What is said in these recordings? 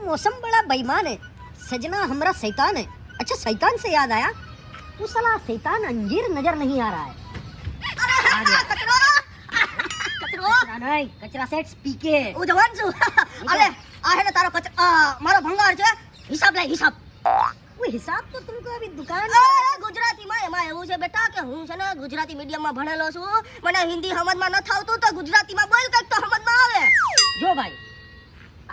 मौसम बड़ा बेईमान है, सजना हमारा शैतान है। अच्छा शैतान से याद आया, तू साला शैतान अंजीर नजर नहीं आ रहा है। કચરો कचरा नहीं, कचरा सेट पीके। હું જવાન છું અલે આ હે ને તારો મારો ભંગાર છે હિસાબ લે હિસાબ वो हिसाब तो तुमको अभी दुकान ગુજરાતીમાં એમાં એવું છે બેટા કે હું છે ને ગુજરાતી મીડિયમમાં ભણેલો છું મને હિન્દી સમજમાં ન થાવતું તો ગુજરાતીમાં બોલ કંઈક તો સમજમાં આવે જો ભાઈ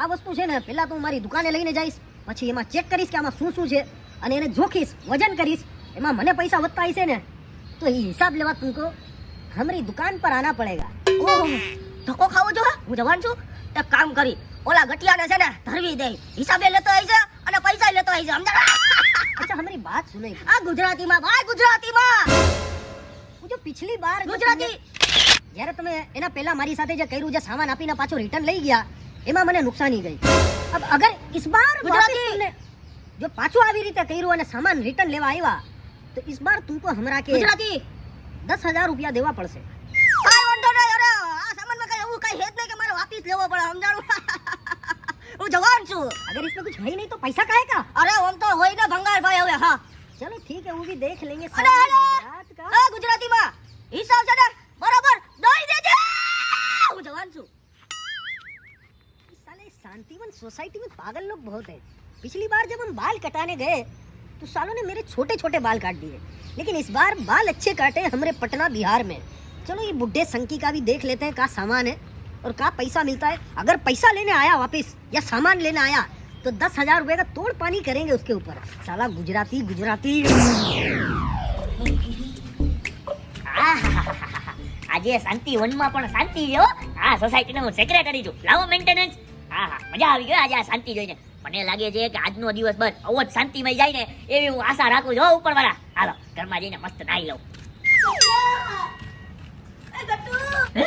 આ વસ્તુ છે ને પહેલા તો મારી દુકાને લઈને જઈશ, પછી એમાં ચેક કરીશ કે આમાં શું શું છે અને એને જોખીશ, વજન કરીશ, એમાં મને પૈસા વધતા હશે ને તો ये हिसाब लेवा तुमको हमारी दुकान पर आना पड़ेगा। ઓહ ધક્કો ખાવો જો હું જવાન છું એક કામ કરી ઓલા ગટિયાને છે ને ધરવી દે હિસાબે લેતો આવી છે અને પૈસા લેતો આવી છે સમજ્યા अच्छा हमारी बात सुनो, આ ગુજરાતીમાં ભાઈ ગુજરાતીમાં वो जो पिछली बार ગુજરાતી જ્યારે તમે એના પહેલા મારી સાથે જે કર્યું, જે સામાન આપીને પાછો રિટર્ન લઈ ગયા, એમાં મને નુકસાની ગઈ। अब अगर इस बार गुजराती तुमने जो पाछो આવી રીતે કર્યું અને સામાન રિટર્ન લેવા આવ્યા तो इस बार तुमको हमरा के ગુજરાતી 10,000 रुपया देवा पड़શે। કાઈ વાંધો નહીં અરે આ સામાનમાં કઈ એવું કઈ હેત નહીં કે મારે વાપસ લેવો પડે સમજાણું હું જવાન છું अगर इसमें कुछ है नहीं तो पैसा काहे का? અરે આમ તો હોય ને ભંગાર ભાઈ હવે હા चलो ठीक है, वो भी देख लेंगे। અરે અરે गुजरात का હા ગુજરાતીમાં હિસાબ છે ને બરાબર દઈ દેજે હું જવાન છું साले शांतिवन सोसाइटी में पागल लोग बहुत हैं। पिछली बार जब हम बाल कटाने गए तो सालों ने मेरे छोटे छोटे बाल काट दिए, लेकिन इस बार बाल अच्छे काटे हमारे पटना बिहार में। चलो ये बुड्ढे संकी का भी देख लेते हैं क्या सामान है और क्या पैसा मिलता है। अगर पैसा लेने आया वापस या सामान लेने आया तो 10,000 रुपए का तोड़ पानी करेंगे उसके ऊपर। साला गुजराती गुजराती। આજે શાંતિ વનમાં પણ શાંતિ છે હો। આ સોસાયટીનો હું સેક્રેટરી છું, લાવો મેન્ટેનન્સ। હા હા મજા આવી ગઈ આજે આ શાંતિ જોઈને। મને લાગે છે કે આજનો દિવસ બસ આવો જ શાંતિમય જાય ને એવી હું આશા રાખું છું ઉપરવાળા। હાલો ઘરમાં જઈને મસ્ત નાઈ લઉં। હે?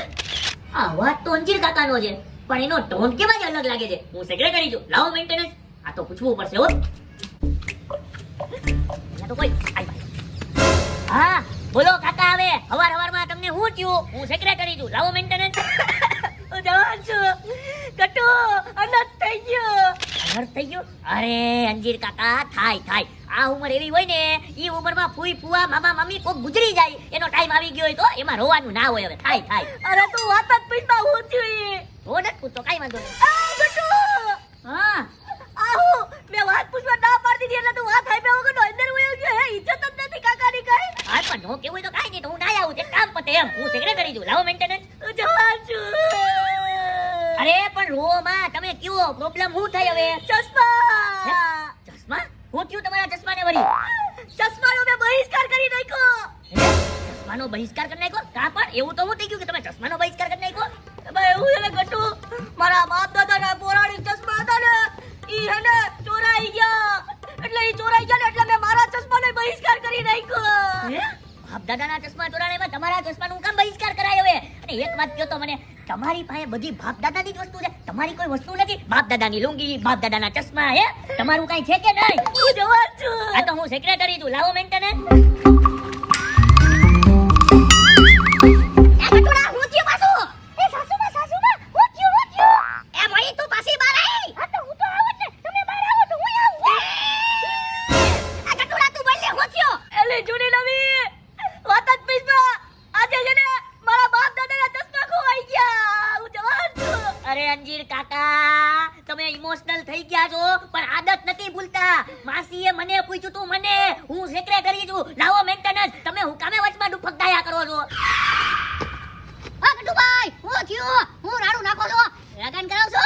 આ વાત તો અંજીર કાકાનો છે પણ એનો ટોન કેમ જ અલગ લાગે છે। હું સેક્રેટરી છું, લાવો મેન્ટેનન્સ। આ તો પૂછવું પડશે હો। અહીંયા તો કોઈ હા બોલો કાકા, હવે હવારમાં તમને શું થયું? હું સેક્રેટરી છું, લાવો મેન્ટેનન્સ। હું જવાન છું કટુ અનત થઈ ગયો અનર્થ થઈ ગયો? અરે અંજીર કાકા થાય આ ઉંમર એવી હોય ને ઈ ઉંમરમાં ફૂઈ ફુવા મામા મામી કોક ગુજરી જાય એનો ટાઈમ આવી ગયો હોય તો એમાં રોવાનું ના હોય। હવે થાય અરે તું વાત જ પીતા હું થયું તો નથી પૂછતો કાઈ વાંધો નહીં। આ કટુ હા આહુ મેં વાત પૂછવા ના પાડી દીધી એટલે તું વાત આપ્યા વગર અંદર વયો ગયો હે ઇજ્જત જ નથી કાકાની કઈ હા પણ નો કેવું હોય તો કાઈ નહીં, તો હું ના આવું તે કામ પતે એમ। હું સેક્રેટરી છું, લાવો મેન્ટેનન્સ। હું જવાન છું અરે પણ રો માં તમે કયો પ્રોબ્લેમ શું થાય હવે? ચશ્મા ચશ્મા? શું થયું તમારા ચશ્માને વળી? ચશ્માનો મેં બહિષ્કાર કરી નાખ્યો ચશ્માનો બહિષ્કાર કરી નાખ્યો? કા પણ એવું તો હું થઈ ગયું કે તમે ચશ્માનો બહિષ્કાર કરી નાખ્યો? ભાઈ એવું છે ને ગટુ મારા બાપ દાદાના પૌરાણિક ચશ્મા હતા ને ઈ હે ને ચોરાઈ ગયા એટલે મેં મારા ચશ્માનો બહિષ્કાર કરી નાખ્યો હે? બાપ દાદાના ચશ્મા ચોરાણેમાં તમારા ચશ્માનો કામ બહિષ્કાર કરાય હવે? અને એક વાત કહો તો મને, તમારી પાસે બધી બાપ દાદાની જ વસ્તુ છે, તમારી કોઈ વસ્તુ નથી? બાપ દાદાની લુંગી, બાપ દાદાના ચશ્મા, હે તમારું કઈ છે કે નહીં? હું જવાન છું આ તો હું સેક્રેટરી છું, લાવો મેન્ટેનન્સ। એલે જૂની નવી વાત જ પીસમાં આજે છે ને મારા બાપ દાદાના ચશ્મા ખોવાઈ ગયા હું જવાન છું અરે અંજીર કાકા તમે ઇમોશનલ થઈ ગયા છો પણ આદત નથી ભૂલતા। માસીએ મને પૂછ્યું તું, મને હું સેક્રેટરી છું, લાવો મેન્ટેનન્સ। તમે હું કામે વચમાં ડુફક દાયા કરો છો? હા ગટુભાઈ હું થયો હું રાડું નાખો છો લગન કરાવશો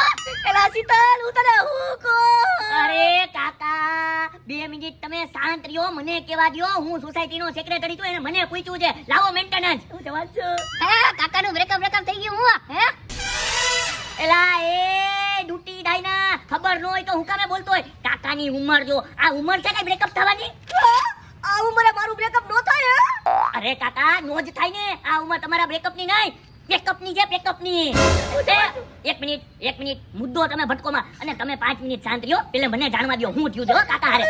એલા શીતલ હું તને હું કો અરે કાકા 2 મિનિટ તમે શાંત રહ્યો, મને કેવા દ્યો। હું સોસાયટીનો સેક્રેટરી છું, એને મને પૂછ્યું છે, લાવો મેન્ટેનન્સ। હું જવાન છું હે કાકાનું બ્રેકઅપ થઈ ગયું હું હે એલા એ ડૂટી ડાયના ખબર ન હોય તો હું કામે બોલતો હોય? કાકાની ઉંમર જો, આ ઉંમર છે કઈ બ્રેકઅપ થવાની? આ ઉંમરે મારું બ્રેકઅપ નો થાય હે અરે કાકા નો જ થાય ને, આ ઉંમર તમારા બ્રેકઅપ ની નહીં, પેકઅપ ની છે, પેકઅપ ની। એક મિનિટ મુદ્દો તમે ભટકોમાં અને તમે 5 મિનિટ શાંત રહ્યો, પેલે મને જાણવા દો હું થયું છે હો કાકા હારે।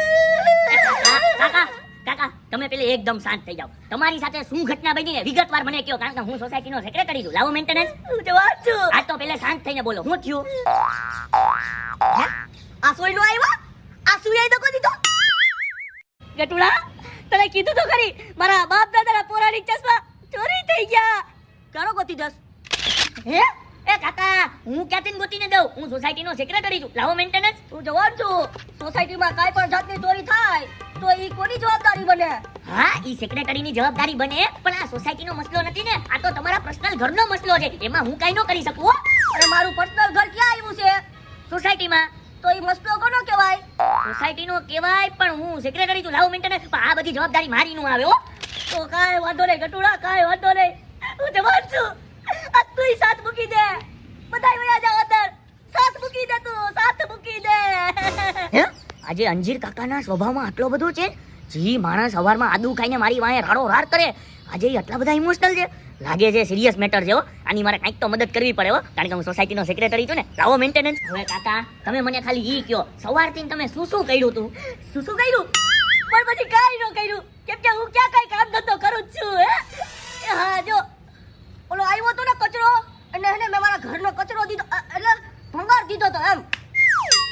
કાકા તમે પેલે એકદમ શાંત થઈ જાઓ, તમારી સાથે શું ઘટના બની ને વિગતવાર મને કહો, કારણ કે હું સોસાયટીનો સેક્રેટરી છું, લાવો મેન્ટેનન્સ। હું જવાન છું આ તો પેલે શાંત થઈને બોલો, હું થયું? હે? આ સોયનો આવ્યો આ સુયાઈ દકો દીધો ગટુડા તને કીધું તો ખરી મારા બાપ દાદાના પૌરાણિક ચશ્મા ચોરી થઈ ગયા કારો ગોતી દસ હે એ કાકા હું ક્યાંથી ગોતીને દઉં? હું સોસાયટીનો સેક્રેટરી છું. લાવો મેન્ટેનન્સ. તું જવાન છો સોસાયટીમાં કાઈ પણ જાતની ચોરી થાય તો ઈ કોની જવાબદારી બને હા ઈ સેક્રેટરીની જવાબદારી બને, પણ આ સોસાયટીનો મસલો નથી ને, આ તો તમારા પર્સનલ ઘરનો મસલો છે. એમાં હું કાઈ ન કરી શકું હો. અરે મારું પર્સનલ ઘર ક્યાં આવ્યું છે સોસાયટીમાં તો ઈ મસલો કોનો કહેવાય સોસાયટીનો કહેવાય, પણ હું સેક્રેટરી છું. લાવો મેન્ટેનન્સ. પણ આ બધી જવાબદારી મારી નો આવે હો. તો કાઈ વાંધો નહીં ગટુડા કાઈ વાંધો નહીં હું જવાન છું આ તુંય સાથ મૂકી દે બધાય વયા જાવ અંદર સાથ મૂકી દે તું સાથ મૂકી દે હે આજે અંજીર કાકાના સ્વભાવમાં આટલો બધો છે. જી માણસ સવારમાં આદુ ખાઈને મારી વાંહે રાડો રાડ કરે, આજે ઈ આટલા બધા ઇમોશનલ છે. લાગે છે સિરિયસ મેટર છે હો. આની મારે કંઈક તો મદદ કરવી પડે હો, કારણ કે હું સોસાયટીનો સેક્રેટરી છું ને. લાવો મેન્ટેનન્સ. હવે કાકા તમે મને ખાલી ઈ કયો, સવારથી તમે શું કર્યું તું? શું કર્યું પણ પછી કાઈ ન કર્યું કેમ કે હું ક્યાં કાઈ કામ ધંધો કરું જ છું હે એ હા જો ઓલો આવ્યો તો ને કચરો અને એને મેં મારા ઘરનો કચરો દીધો એટલે ભંગાર દીધો તો એમ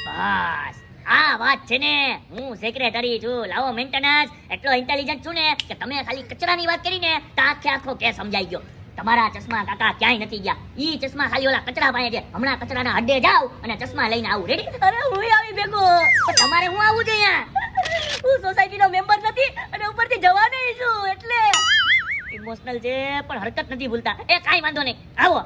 બસ આ વાત છે ને, હું સેક્રેટરી છું. લાવો મેન્ટેનન્સ. એટલો ઇન્ટેલિજન્ટ છું ને કે તમે ખાલી કચરાની વાત કરીને તો આખો કેસ સમજાઈ ગયો. તમારા ચશ્મા કાકા ક્યાંય નથી ગયા. ઈ ચશ્મા ખાલી ઓલા કચરા પાસે છે. હમણાં કચરાના અડ્ડે જાવ અને ચશ્મા લઈને આવું. રેડી? અરે હું આવી ભેગો પણ તમારે હું આવું છે અહીંયા? હું સોસાયટીનો મેમ્બર નથી અને ઉપરથી જવાને છું એટલે ઇમોશનલ છે પણ હરકત નથી ભૂલતા. એ કાઈ વાંધો નહીં, આવો.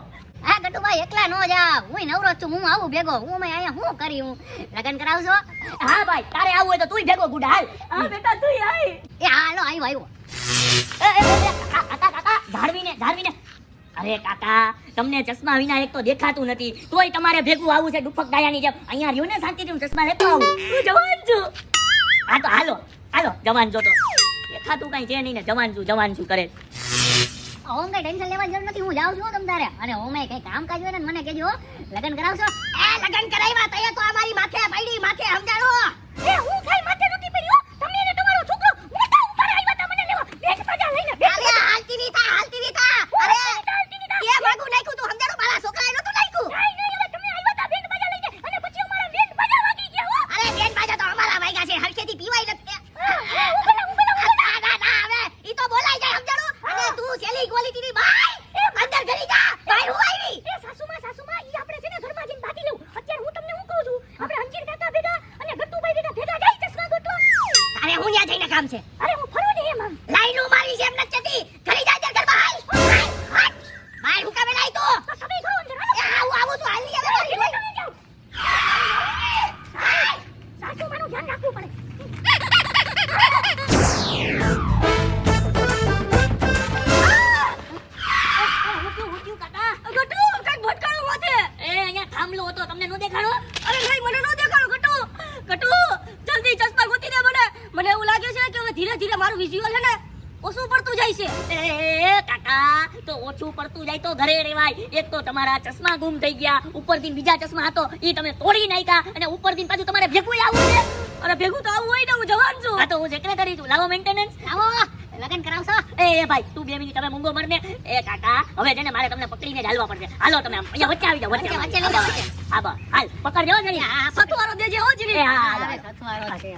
હા ગટુભાઈ એકલા નો જાવ, હું નવરો છું, હું આવું ભેગો. હું અહીંયા હું કરી હું લગન કરાવશો? હા ભાઈ, તારે આવું હોય તો તુંય ભેગો ગુડ હાલ. આ બેટા તું આવી એ હાલો આવ્યો. કાકા જાળવીને. અરે કાકા તમને ચશ્મા વિના એક તો દેખાતું નથી, તોય તમારે ભેગું આવું છે ડુફક ડાયાની જેમ. અહીંયા રહ્યો ને શાંતિથી, હું ચશ્મા લેતો આવું. હું જવાન છું હા તો હાલો જવાન જો તો દેખાતું કઈ છે નહીં ને. જવાન છું કરે. ઓમ કઈ ટેન્શન લેવાની જરૂર નથી, હું જાઉં છું તમ તારે. અને ઓમે કઈ કામ કાજ હોય ને મને કહેજો. લગન કરાવશો? એ લગન કરાવ્યા તય તો અમારી માથે પડી માથે સમજાણો. એ હું કઈ માથે નથી પડ્યો તમે ને તમારો છોકરો મોટા ઉપર આવ્યા તા મને લેવા બેગ પાજા લઈને અરે હાલતી ની થા અરે કે માગું નાખ્યું તું સમજાણો, મારા છોકરાએ નતું નાખ્યું. નહીં હવે તમે આવ્યા તા બેગ પાજા લઈને અને પછી અમારા બેગ પાજા વાગી ગયા હો અરે બેન બાજા તો અમારા વાગ્યા છે, હરખેથી પીવાય નથી. હવે ઈ તો બોલાઈ જાય સમજાણો. અને તું છેલી ક્વોલિટીની ભાઈ અંદર ઘરી જા. ભાઈ હું આવી. એ સાસુમાં ઈ આપણે છે ને ઘરમાં જઈને બાકી લેવું. અત્યારે હું તમને હું કહું છું આપણે અંજીર કાકા ભેગા અને ગટ્ટુભાઈ ભેગા જાય ચશ્મા ગોતવા. અરે હું ત્યાં જઈને કામ છે. અરે હું ફરું ને એમ લાઈનો મારી છે એમ નથી જતી. ઘરી જા જર ઘરમાં હાલ. ભાઈ હું કામે લાઈ તો તમે ઘરો અંદર એ આવું છું હાલ ની હવે મારી લઈ. સાસુમાનું ધ્યાન રાખવું પડે. હું કાકા ગટુ કઈક ભટકાણો માથે એ અહીંયા થાંભલો હતો, તમને નો દેખાડો? અરે નહીં મને નો દેખાડો ગટુ જલ્દી ચશ્મા ગોતી દે મને એવું લાગે છે કે હવે ધીરે ધીરે મારું વિઝ્યુઅલ છે ને ઓછું પડતું જાય છે એ કાકા તો ઓછું પડતું જાય તો ઘરે રહેવાય. એક તો તમારા ચશ્મા ગુમ થઈ ગયા, ઉપરથી બીજા ચશ્મા હતો ઈ તમે તોડી નાખ્યા, અને ઉપરથી પાછું તમારે ભેગું આવવું છે. અરે ભેગું તો આવું હોય ને હું જવાન છું આ તો હું સેક્રેટરી છું. લાવો મેન્ટેનન્સ. આવો લગન કરાવશો? એ ભાઈ તું 2 મિનિટ તમે મૂંગો મરને. એ કાકા હવે છે ને મારે તમને પકડીને જ હાલવા પડશે. હાલો તમે આમ અહીંયા વચ્ચે આવી જાઓ. વચ્ચે લઈ જાઓ, વચ્ચે. હા બસ હાલ પકડજો જરી. સથવારો દેજે હો જીરી એ હા અરે સથવારો છે.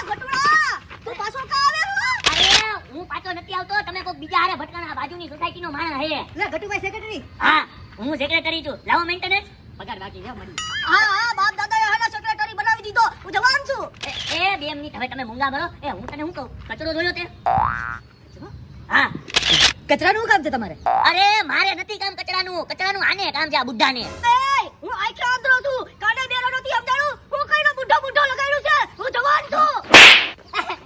ગટુડા તું પાછો કા આવે હો અરે હું પાછો નથી આવતો, તમે કોઈક બીજા હારે ભટકાણા બાજુની સોસાયટીનો માણસ હે. લે ગટુભાઈ સેક્રેટરી. હા હું સેક્રેટરી છું. લાવો મેન્ટેનન્સ. પગાર બાકી છે મળી. હા બાપ દાદાએ હાના સેક્રેટરી બનાવી દીધો હું જવાન છું એ 2 મિનિટ હવે તમે મૂંગા ભરો. એ હું તને શું કહું, કચરો જોયો તે? હા કચરાનું કામ છે તમારે? અરે મારે નથી કામ કચરાનું આને કામ છે, આ બુઢાને. એ હું આંખે આંધળો છું કાને બેરો નથી સમજાણું હું કઈનો બુઢો લગાડ્યું છે હું જવાન છું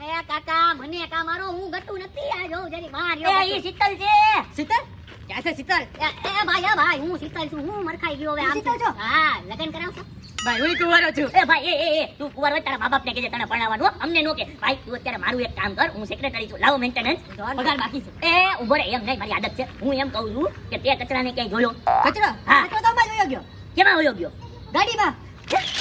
એ કાકા મને કા મારો, હું ગટુ નથી. આ જો જરી બહાર એ ઈ શીતલ છે. શીતલ ક્યાં છે શીતલ? એ ભાઈ હું શીતલ છું. હું મરખાઈ ગયો હવે આમ. શીતલ છો? હા લગન કરાવશો? ભાઈ હું કુંવારો છું એ ભાઈ એ તું કુંવાર હોય તારા મા બાપને કહેજે તને પરણાવવાનું હો, અમને નો કે. ભાઈ તું અત્યારે મારું એક કામ કર, હું સેક્રેટરી છું. લાવો મેન્ટેનન્સ. પગાર બાકી છે. એ ઉભો રે, એમ નહીં, મારી આદત છે. હું એમ કહું છું કે તે કચરાને ક્યાંય જોયો? કચરો? હા. કચરો તો અમાર જોયો ગયો. કેમાં હોયો ગયો? ગાડીમાં.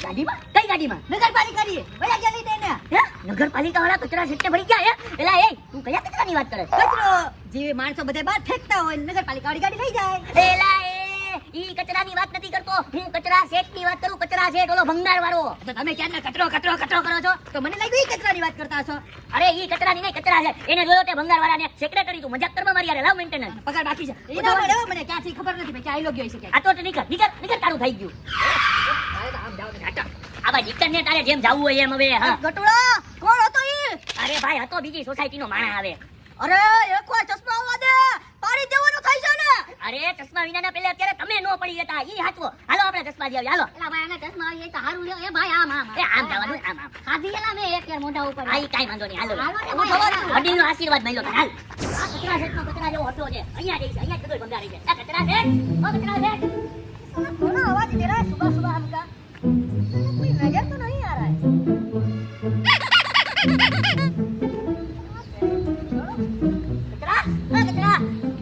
ગાડીમાં? કઈ ગાડીમાં? નગરપાલિકાની. ભલા ગયા લઈ તેને. હે? નગરપાલિકા વાળા કચરા સીટે ભરી ગયા હે? એલા એ તું કયા કચરાની વાત કરે? કચરો જે માણસો બધા બહાર ફેંકતા હોય નગરપાલિકા વાળી ગાડી લઈ જાય. એલા એ ઈ કચરાની વાત નથી કરતો, હું કચરા સેટની વાત કરું. કચરા સેટ ઓલો ભંગાર વાળો. તો તમે ક્યારના કચરો કચરો કચરો કરો છો તો મને લાગ્યું ઈ કચરાની વાત કરતા હશો. અરે ઈ કચરાની નહીં, કચરા છે. એને જોયો તે ભંગાર વાળાને સેક્રેટરી તું મજાક કરવા મારી યાર. લાવ મેન્ટેનન્સ. પગાર બાકી છે એ ના મળે હો, મને ક્યાંથી ખબર નથી ભાઈ ક્યાં આઈ ગયો છે આ તો નીકળ તારું થઈ ગયું. આમ જાવ ને ઘાટા. આ ભાઈ નીકળ ને તારે જેમ જાવું હોય એમ હવે. હા ગટુડા કોણ હતો ઈ? અરે ભાઈ હતો બીજી સોસાયટીનો માણસ આવે. અરે એકવાર ચશ્મા આવવા દે પાડી દેવાનું થાય છે ને. અરે ચશ્મા વિનાના પેલે અત્યારે તમે નો પડી જતા. ઈ હાચવો. હાલો આપણે ચશ્મા લઈ આવીએ. હાલો. એલા ભાઈ આના ચશ્મા આવી જાય તો હારું લ્યો. એ ભાઈ આમ એ આમ જવાનું, આમ. ખાધી એલા મેં એક યાર મોઢા ઉપર. આ ઈ કાંઈ વાંધો નહીં. હાલો. હાલો ને ભાઈ. વડીલનો આશીર્વાદ મળ્યો તને. હાલ. આ કચરા સેટનો કચરા જેવો હોટલો છે. અહીંયા જઈશ. અહીંયા જ બધો ભંગારી છે. આ કચરા સેટ. ઓ કચરા સેટ. कौन आवाज दे रहा है सुबह सुबह हमका? कोई नजर तो नहीं आ रहा है. કચરા. આ કચરા.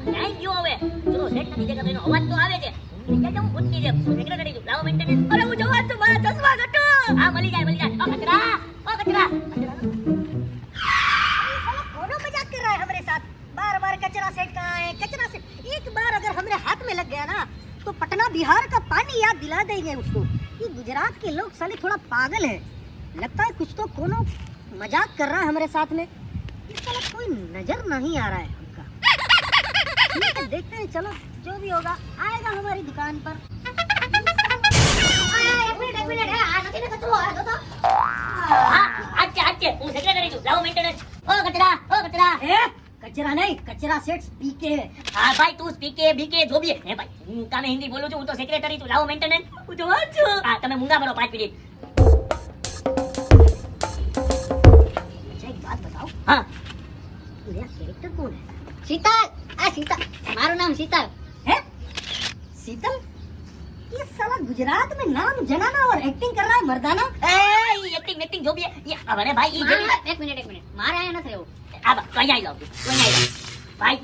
ક્યાંય ગયો હવે? ચલો સેટ નથી જગ્યા તો એનો અવાજ તો આવે છે. ક્યાં જાઉં ભૂતની જેમ. સેક્રેટરી તું. લાવો મેન્ટેનન્સ. અરે હું જવા છું મારા ચશ્મા ગટુ. હા મળી જાય. ઓ કચરા. ઓ કચરા. कौन मजाक कर रहा है हमारे साथ? बार बार कचरा सेट कहाँ है? कचरा सेट एक बार अगर हमारे हाथ में लग गया ना तो पटना बिहार का पानी याद दिला देंगे उसको. ये गुजरात के लोग साले थोड़ा पागल है. लगता है कुछ तो कोनो मजाक कर रहा है हमारे साथ में. ये साला कोई नजर नहीं आ रहा है हमका. ठीक है देखते हैं चलो जो भी होगा आएगा हमारी दुकान पर. એક મિનિટ આ નથી ને કચરો આ તો હા આજ છે. હું સેક્રેટરી છું. લાવો મેન્ટેનન્સ. ઓ કચરા. कचरा नहीं कचरा सेट पीके. હા ભાઈ તું સ્પીકે બીકે જો બી હે ભાઈ હું કામે હિન્દી બોલું છું. હું તો સેક્રેટરી છું. લાવો મેન્ટેનન્સ. હું જવા છું. હા તમે મૂંગા બનો 5 મિનિટ. अच्छा एक बात बताओ હા मेरा कैरेक्टर कौन है? શીતલ આ શીતલ મારું નામ શીતલ. है शीतल. ये साला गुजरात में नाम जनाना और एक्टिंग कर रहा है मर्दाना. એ ઈ એક્ટિંગ જો બી અરે ભાઈ ઈ જેવી એક મિનિટ મારે અહીંયા નથી રહેવું. આ બા તો અહીંયા લાવ તું અહીંયા ભાઈ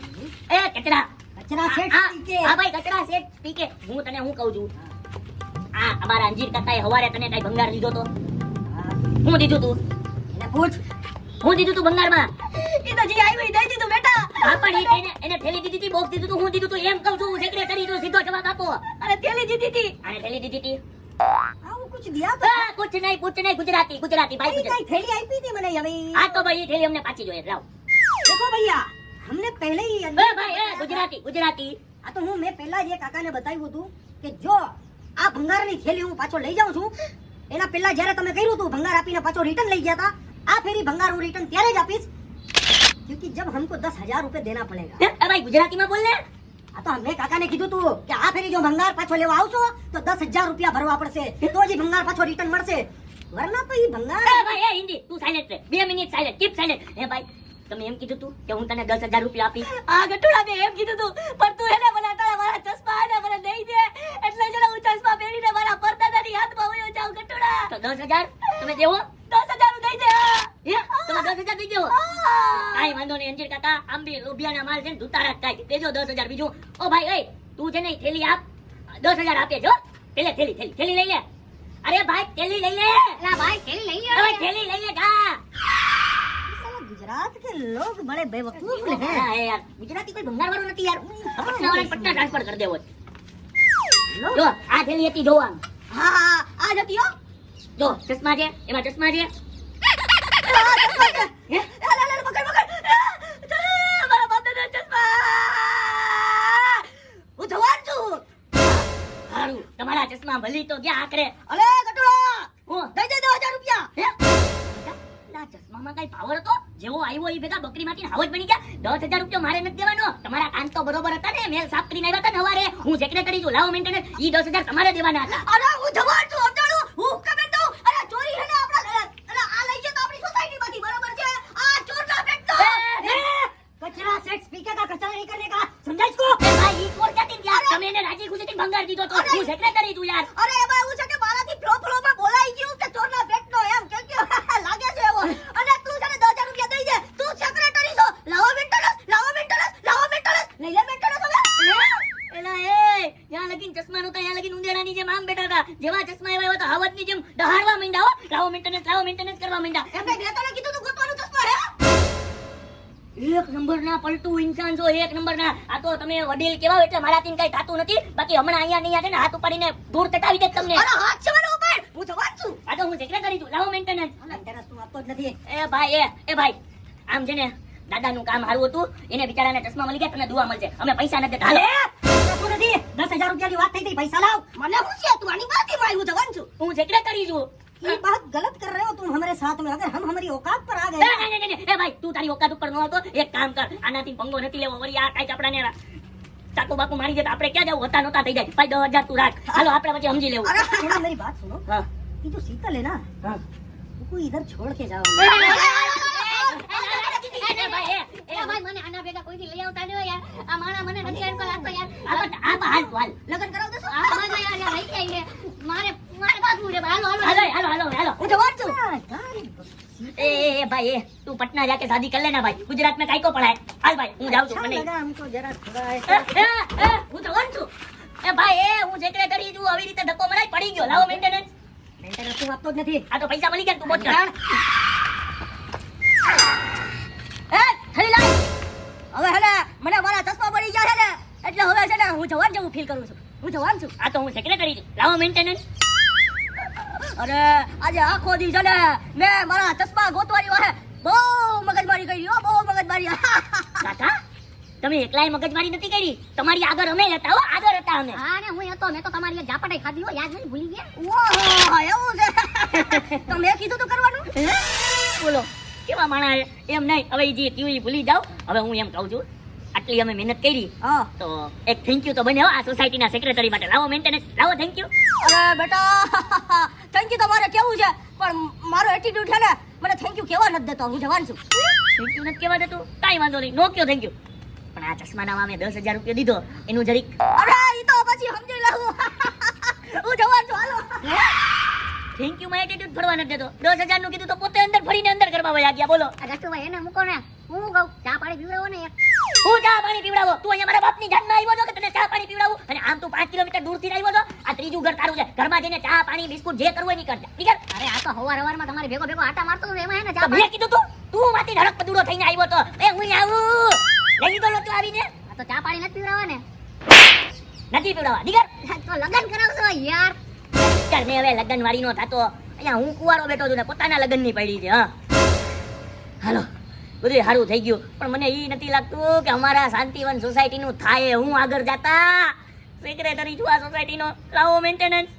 એ કચરા कचरा सेट पीके. હા ભાઈ કચરા સેટ સ્પીકે. હું તને હું કહું છું આ અમારા અંજીર કાકાએ હવારે તને કઈ ભંગાર દીધો તો? હું દીધું તું? એને પૂછ. હું દીધું તું ભંગારમાં? ઈ તો જી આવી દઈ દીધું બેટા. હા પણ એને થેલી દીધી હતી, બોક્સ દીધું તું, હું દીધું તું એમ કહું છું. સેક્રેટરી જો સીધો જવાબ આપો. અને થેલી દીધી હતી. આને થેલી દીધી હતી? આવું कुछ दिया तो હા કુછ નહીં ગુજરાતી ભાઈ कई ગુજરાતી. थैली आई थी मैंने अभी. આ તો ભાઈ ઈ થેલી અમને પાછી જોઈએ. લાવ देखो भैया हमने पहले ही એ ભાઈ એ ગુજરાતી આ તો હું મેં પહેલા જ એ કાકાને બતાવ્યું હતું કે જો આ ભંગારની થેલી હું પાછો લઈ જાઉં છું એના પહેલા જ્યારે તમે કર્યું હતું ભંગાર આપીને પાછો રિટર્ન લઈ ગયા હતા આ ફેરી ભંગાર હું રિટર્ન ત્યારે જ આપીશ क्योंकि जब हमको 10,000 रुपए देना पड़ेगा. એ ભાઈ ગુજરાતીમાં બોલ ને. આ તો મેં કાકાને કીધું તું કે આ ફેરી જો ભંગાર પાછો લેવા આવશો તો 10,000 રૂપિયા ભરવા પડશે તો જ ઈ ભંગાર પાછો રિટર્ન મળશે વરના તો ઈ ભંગાર. એ ભાઈ એ હિન્દી તું સાયલેન્ટ રહે. 2 મિનિટ સાયલેન્ટ કીપ સાયલેન્ટ. એ ભાઈ તમે એમ કીધું તું કે હું તને 10,000 રૂપિયા આપીશ. આ ગટુડા મેં એમ કીધું તું પણ તું એને મને તારા મારા ચશ્મા આને મને દઈ દે એટલે જ હું ચશ્મા પહેરીને મારા પરદાદાની હાથમાં વયો જાઉં ગટુડા. તો 10,000 તમે દેવો? 10,000 નું દઈ દે. હે તમે 10,000 દઈ દેવો? કાઈ વાંધો નહીં અંજીર કાકા. આમ બી લોભિયાના માલ છે ને ધુતારા જ થાય. દેજો 10,000 બીજું. ઓ ભાઈ એ તું છે ને થેલી આપ. 10,000 આપે જો. પેલે થેલી લઈ લે. અરે ભાઈ થેલી લઈ લે. એલા ભાઈ થેલી લઈ લે. અરે થેલી લઈ લે જા. साला गुजरात के लोग बड़े बेवकूफ हैं. હા એ યાર ગુજરાતી કોઈ ભંગાર વાળો નથી યાર. પટના ટ્રાન્સફર કરી દેવો છે. જો આ થેલી હતી જો આમ. હા આ જતી હો. જો ચશ્મા છે એમાં ચશ્મા છે. હે? મારા બાપના ચશ્મા. હું જવાન છું. હારું તમારા ચશ્મા ભલી તો ગયા આખરે. અલે ગટુડા હું દઈ દે 10,000 રૂપિયા. હે? આ ચશ્મામાં કઈ પાવર હતો? જેવો આવ્યો એ ભેગા બકરીમાંથી હાવજ બની ગયા. 10,000 રૂપિયા મારે નથી દેવાનો. તમારા કાન તો બરોબર હતા ને. મેલ સાફ કરીને આવ્યા હતા ને હવારે. હું સેક્રેટરી છું. લાવો મેન્ટેનન્સ. ઈ 10,000 તમારે દેવાના હતા. અરે હું જવાન છું સમજાણું. હું કમેન્ટ દઉં. અરે ચોરી હે ને આપણા અરે આ લઈ જાય તો આપણી સોસાયટીમાંથી બરાબર છે. આ ચોરના પેટનો. कचरा सेट पीके का कचरा नहीं करने का समझा इसको. એ ભાઈ ઈ કોણ ક્યાંથી ગયા? તમે એને રાજી ખુશીથી ભંગાર દીધો તો. હું સેક્રેટરી છું યાર. અરે એમાં એવું છે કે મારાથી ફ્લો માં બોલાઈ ગયું કે ચોરના પેટનો એમ કેમ કે લાગે છે એવો. અને તું છે ને 10,000 રૂપિયા દઈ દે. તું સેક્રેટરી છો. લાવો મેન્ટેનન્સ. લઈ લે મેન્ટેનન્સ હવે. એલા એ ત્યાં લગીન ચશ્મા નહોતા. ત્યાં લગીન ઉંદેડાની જેમ આમ બેઠા હતા. જેવા ચશ્મા આવ્યા હોય તો હાવજની જેમ દહાડવા માંડ્યા હો. લાવો મેન્ટેનન્સ કરવા માંડ્યા. એમને ગ્રેતાને કીધું તું ગોતવાનું ચશ્મા હે. એક નંબરના પલટુ ઇન્સાન છો, એક નંબરના. આ તો તમે વડીલ કેવા એટલે મારાથી કઈ થતું નથી. બાકી હમણાં અહીંયા નહીં છે ને હાથ ઉપાડીને દૂર તટાવી દે તમને. અરે હાથ છે મારો ઉપર, હું જવાન છું. આ તો હું સેક્રેટરી છું. લાવો મેન્ટેનન્સ. મેન્ટેનન્સ તું આપતો જ નથી. એ ભાઈ એ ભાઈ આમ છે ને દાદાનું કામ સારું હતું, એને બિચારાને ચશ્મા મળી ગયા, તમને દુઆ મળશે. અમે પૈસા નથી દેતા. હાલો. આપતો નથી. 10,000 રૂપિયાની વાત થઈ ગઈ, પૈસા લાવ. મને હું છે તું આની બાતી માં હું જવાન છું. હું સેક્રેટરી છું. ये बात गलत कर रहे हो तुम हमारे साथ में. अगर हम हमारी औकात पर आ એ, गए નહીં, નહીં, નહીં. એ ભાઈ તું તારી ઓકાત ઉપર ન હતો. એક કામ કર, આનાથી પંગો નથી લેવો. વળી આ કાંઈક આપણાને ચાકુ બાકુ મારી દે તો આપણે ક્યાં જવું? હતા નહોતા થઈ જાય. ભાઈ 10,000 તું રાખ. હાલો આપણે પછી સમજી લેવું. अरे सुनो मेरी बात सुनो. હા ये जो शीतल है ना, હા. उसको इधर छोड़ के जाओ. એ ભાઈ, એ ભાઈ મને આના ભેગા કોઈથી લઈ આવતા નહીં યાર. આ માણા મને નથી આનકો લાગતો યાર. આ તો હાલ તું હાલ. लगन कराओ दो. આ મને યાર યાર લઈ જાય છે. મારે બાજુ છે હાલો હાલો. હાલો. હું જવાન છું. એ ભાઈ તું પટના જાકે शादी कर लेना भाई. गुजरात में काई को पढ़ा है. हाल भाई હું જાઉં છું. अच्छा મને लगा हमको जरा थोड़ा ऐसा. હું જવાન છું. એ ભાઈ હું સેક્રેટરી છું. આવી રીતે ધક્કો મરાય પડી ગયો. લાવો મેન્ટેનન્સ. મેન્ટેનન્સ તું આપતો જ નથી. આ તો પૈસા મળી ગયા તું બોટ કર. એ થરી લાઈ. હવે હેને મને મારા ચશ્મા પડી ગયા છે ને એટલે હવે છે ને હું જવાન જેવું ફીલ કરું છું. હું જવાન છું. આ તો હું સેક્રેટરી છું. લાવો મેન્ટેનન્સ. અરે આજે આખો દી છે ને મેં મારા ચશ્મા ગોતવાની વાહે બહુ મગજમારી કરી હો, બહુ મગજમારી. કાકા તમે એકલાય મગજમારી નથી કરી. તમારી આગળ અમે હતા હો. આગળ હતા અમે. હા ને હું હતો. મેં તો તમારી એક ઝાપટાઈ ખાધી હો, યાદ નહીં ભૂલી ગયા. ઓહો એવું છે. તો મેં કીધું તું કરવાનું. બોલો કેવા માણા છે? એમ નહીં, હવે જે થયું એ ભૂલી જાઓ. હવે હું એમ કહું છું આટલી અમે મહેનત કરી हाँ તો એક થેન્ક યુ તો બને હો આ સોસાયટીના સેક્રેટરી માટે. લાવો મેન્ટેનન્સ. લાવો થેન્ક યુ. અરે બેટા થેન્ક યુ તમારે કેવું છે પણ મારો એટીટ્યુડ છે ને મને થેન્ક યુ કેવા નથી દેતો. હું જવાન છું. થેન્ક યુ નથી કહેવા દેતું? કાંઈ વાંધો નહીં, નો કયો થેન્ક યુ. પણ આ ચશ્માના અમે 10,000 રૂપિયા દીધો એનું જરીક અરે ઈ તો પછી સમજી લઉં. હું જવાન છું હાલો. થેન્ક યુ માં એટીટ્યુડ ફરવા નથી દેતો. 10,000 નું કીધું તો પોતે અંદર ફરીને અંદર કરવા વયા ગયા. બોલો આ જસ્તુભાઈ એને મૂકો ને. હું કહું ચા પાણી પીવડાવો ને યાર. હું ચા પાણી પીવડાવો? તું અહીંયા મારા બાપની જાનમાં આવ્યો છો કે તને ચા પાણી પીવડાવું? અને આમ તું 5 કિલોમીટર દૂરથી આવ્યો છો. આ ત્રીજું ઘર તારું છે. ઘરમાં જઈને ચા પાણી બિસ્કુટ જે કરવું હોય નહીં કરતા. ઠીક છે? અરે આ તો હવારમાં તમારી ભેગો ભેગો આટા મારતો હતો એમાં એને ચા તો મેં કીધું તું માંથી ધડક પદુડો થઈને આવ્યો તો એ હું આવું લઈ લીધો લોચો આવીને. આ તો ચા પાણી નથી પીવડાવવા ને. નથી પીવડાવવા. દીકર તો લગન કરાવશો યાર. કરને હવે લગન વાળી નો થાતો. અહીંયા હું કુવારો બેઠો છું ને પોતાના લગન ની પડી છે. હા હાલો બધું સારું થઈ ગયું પણ મને એ નથી લાગતું કે અમારા શાંતિવન સોસાયટી નું થાય. હું આગળ જતા સેક્રેટરી છું આ સોસાયટી નો. લાવો મેન્ટેનન્સ.